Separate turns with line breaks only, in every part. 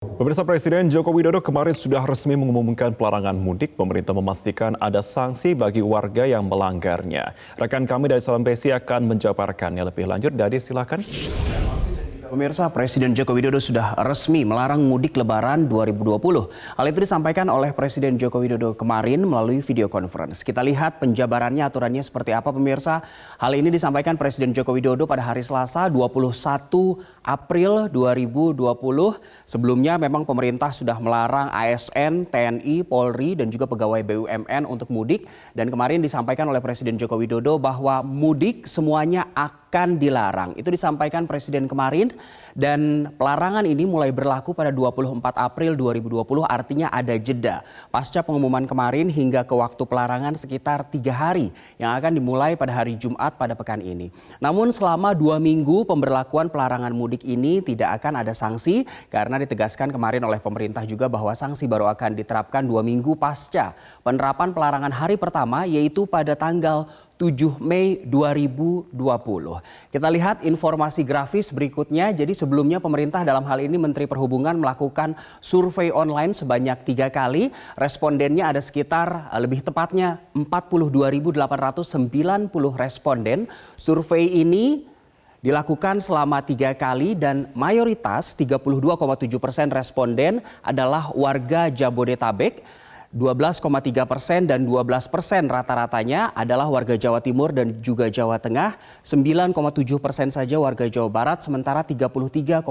Pemirsa, Presiden Joko Widodo kemarin sudah resmi mengumumkan pelarangan mudik. Pemerintah memastikan ada sanksi bagi warga yang melanggarnya. Rekan kami dari Salam Besi akan menjabarkannya lebih lanjut. Dadi, silakan.
Pemirsa, Presiden Joko Widodo sudah resmi melarang mudik Lebaran 2020. Hal itu disampaikan oleh Presiden Joko Widodo kemarin melalui video conference. Kita lihat penjabarannya, aturannya seperti apa, pemirsa. Hal ini disampaikan Presiden Joko Widodo pada hari Selasa 21 April 2020. Sebelumnya memang pemerintah sudah melarang ASN, TNI, Polri, dan juga pegawai BUMN untuk mudik. Dan kemarin disampaikan oleh Presiden Joko Widodo bahwa mudik semuanya akan dilarang. Itu disampaikan Presiden kemarin. Dan pelarangan ini mulai berlaku pada 24 April 2020, artinya ada jeda. Pasca pengumuman kemarin hingga ke waktu pelarangan sekitar 3 hari yang akan dimulai pada hari Jumat pada pekan ini. Namun selama 2 minggu pemberlakuan pelarangan mudik ini tidak akan ada sanksi karena ditegaskan kemarin oleh pemerintah juga bahwa sanksi baru akan diterapkan 2 minggu pasca penerapan pelarangan hari pertama, yaitu pada tanggal 7 Mei 2020. Kita lihat informasi grafis berikutnya. Jadi sebelumnya pemerintah, dalam hal ini Menteri Perhubungan, melakukan survei online sebanyak 3 kali. Respondennya ada sekitar, lebih tepatnya 42.890 responden. Survei ini dilakukan selama 3 kali dan mayoritas 32,7% responden adalah warga Jabodetabek. 12,3% dan 12% rata-ratanya adalah warga Jawa Timur dan juga Jawa Tengah. 9,7% saja warga Jawa Barat, sementara 33,3%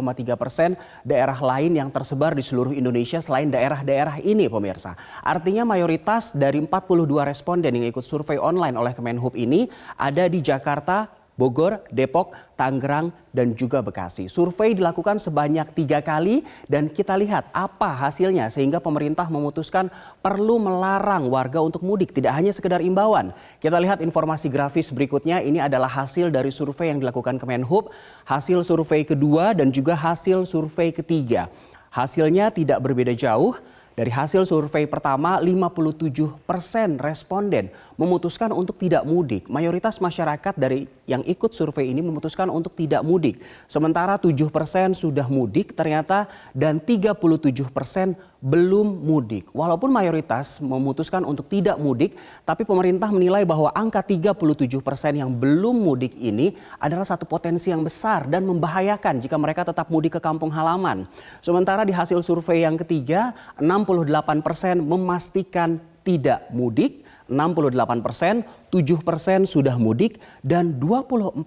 daerah lain yang tersebar di seluruh Indonesia selain daerah-daerah ini, pemirsa. Artinya mayoritas dari 42 responden yang ikut survei online oleh Kemenhub ini ada di Jakarta, Bogor, Depok, Tangerang, dan juga Bekasi. Survei dilakukan sebanyak 3 kali dan kita lihat apa hasilnya sehingga pemerintah memutuskan perlu melarang warga untuk mudik, tidak hanya sekedar imbauan. Kita lihat informasi grafis berikutnya. Ini adalah hasil dari survei yang dilakukan Kemenhub, hasil survei kedua dan juga hasil survei ketiga. Hasilnya tidak berbeda jauh. Dari hasil survei pertama, 57% responden memutuskan untuk tidak mudik. Mayoritas masyarakat dari yang ikut survei ini memutuskan untuk tidak mudik. Sementara 7% sudah mudik ternyata dan 37% belum mudik. Walaupun mayoritas memutuskan untuk tidak mudik, tapi pemerintah menilai bahwa angka 37% yang belum mudik ini adalah satu potensi yang besar dan membahayakan jika mereka tetap mudik ke kampung halaman. Sementara di hasil survei yang ketiga, 68% memastikan tidak mudik, 68%, 7% sudah mudik, dan 24%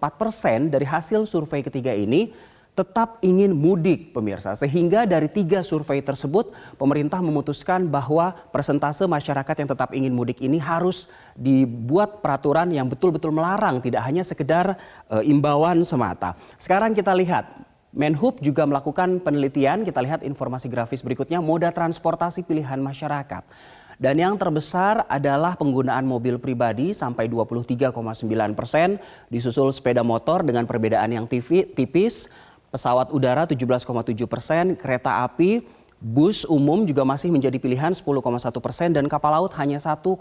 dari hasil survei ketiga ini tetap ingin mudik, pemirsa. Sehingga dari 3 survei tersebut, pemerintah memutuskan bahwa persentase masyarakat yang tetap ingin mudik ini harus dibuat peraturan yang betul-betul melarang, tidak hanya sekedar imbauan semata. Sekarang kita lihat, Menhub juga melakukan penelitian. Kita lihat informasi grafis berikutnya, moda transportasi pilihan masyarakat. Dan yang terbesar adalah penggunaan mobil pribadi sampai 23,9%, disusul sepeda motor dengan perbedaan yang tipis, pesawat udara 17,7%, kereta api, bus umum juga masih menjadi pilihan 10,1% dan kapal laut hanya 1,1%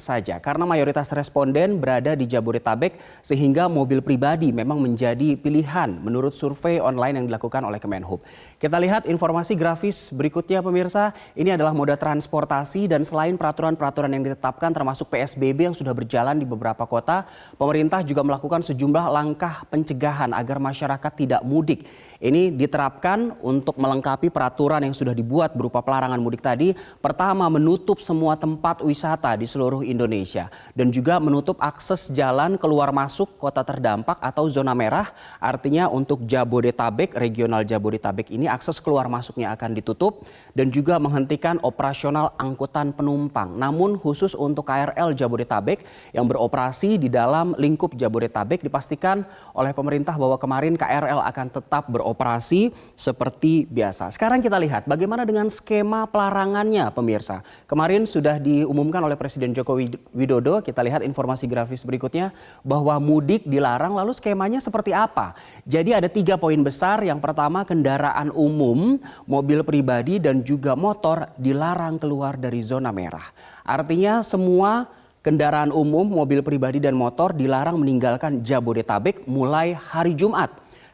saja. Karena mayoritas responden berada di Jabodetabek sehingga mobil pribadi memang menjadi pilihan menurut survei online yang dilakukan oleh Kemenhub. Kita lihat informasi grafis berikutnya, pemirsa. Ini adalah moda transportasi dan selain peraturan-peraturan yang ditetapkan termasuk PSBB yang sudah berjalan di beberapa kota, pemerintah juga melakukan sejumlah langkah pencegahan agar masyarakat tidak mudik. Ini diterapkan untuk melengkapi peraturan yang sudah dibuat berupa pelarangan mudik tadi. Pertama, menutup semua tempat wisata di seluruh Indonesia dan juga menutup akses jalan keluar masuk kota terdampak atau zona merah. Artinya untuk Jabodetabek, regional Jabodetabek ini akses keluar masuknya akan ditutup dan juga menghentikan operasional angkutan penumpang. Namun khusus untuk KRL Jabodetabek yang beroperasi di dalam lingkup Jabodetabek, dipastikan oleh pemerintah bahwa kemarin KRL akan tetap beroperasi seperti biasa. Sekarang kita lihat bagaimana dengan skema pelarangannya, pemirsa. Kemarin sudah diumumkan oleh Presiden Joko Widodo. Kita lihat informasi grafis berikutnya bahwa mudik dilarang. Lalu skemanya seperti apa? Jadi ada 3 poin besar. Yang pertama, kendaraan umum, mobil pribadi dan juga motor dilarang keluar dari zona merah. Artinya semua kendaraan umum, mobil pribadi dan motor dilarang meninggalkan Jabodetabek mulai hari Jumat.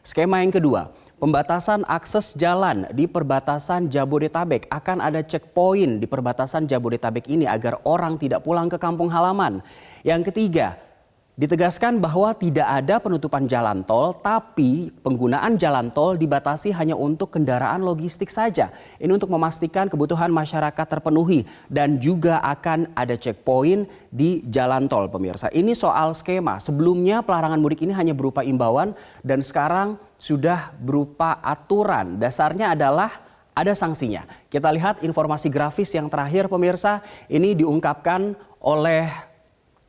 Skema yang kedua, Pembatasan akses jalan di perbatasan Jabodetabek. Akan ada checkpoint di perbatasan Jabodetabek ini agar orang tidak pulang ke kampung halaman. Yang ketiga, ditegaskan bahwa tidak ada penutupan jalan tol, tapi penggunaan jalan tol dibatasi hanya untuk kendaraan logistik saja. Ini untuk memastikan kebutuhan masyarakat terpenuhi dan juga akan ada checkpoint di jalan tol, pemirsa. Ini soal skema. Sebelumnya pelarangan mudik ini hanya berupa imbauan dan sekarang sudah berupa aturan. Dasarnya adalah ada sanksinya. Kita lihat informasi grafis yang terakhir, pemirsa. Ini diungkapkan oleh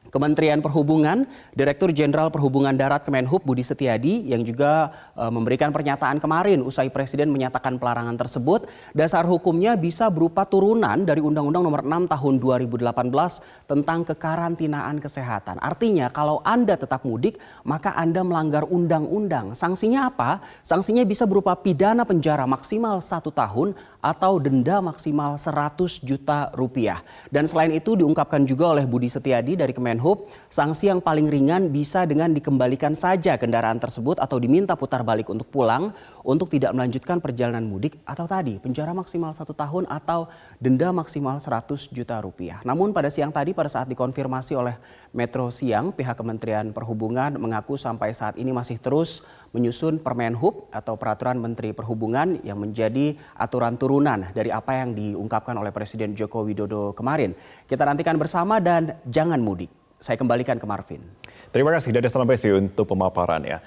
Kementerian Perhubungan, Direktur Jenderal Perhubungan Darat Kemenhub Budi Setiadi yang juga memberikan pernyataan kemarin usai Presiden menyatakan pelarangan tersebut. Dasar hukumnya bisa berupa turunan dari Undang-Undang Nomor 6 Tahun 2018 tentang kekarantinaan kesehatan. Artinya kalau Anda tetap mudik maka Anda melanggar undang-undang. Sanksinya apa? Sanksinya bisa berupa pidana penjara maksimal 1 tahun atau denda maksimal 100 juta rupiah. Dan selain itu diungkapkan juga oleh Budi Setiadi dari Kemenhub, sanksi yang paling ringan bisa dengan dikembalikan saja kendaraan tersebut atau diminta putar balik untuk pulang untuk tidak melanjutkan perjalanan mudik atau tadi penjara maksimal 1 tahun atau denda maksimal 100 juta rupiah. Namun pada siang tadi pada saat dikonfirmasi oleh Metro Siang, pihak Kementerian Perhubungan mengaku sampai saat ini masih terus menyusun Permenhub atau Peraturan Menteri Perhubungan yang menjadi aturan turunan dari apa yang diungkapkan oleh Presiden Joko Widodo kemarin. Kita nantikan bersama dan jangan mudik. Saya kembalikan ke Marvin.
Terima kasih dari Salambesi untuk pemaparannya.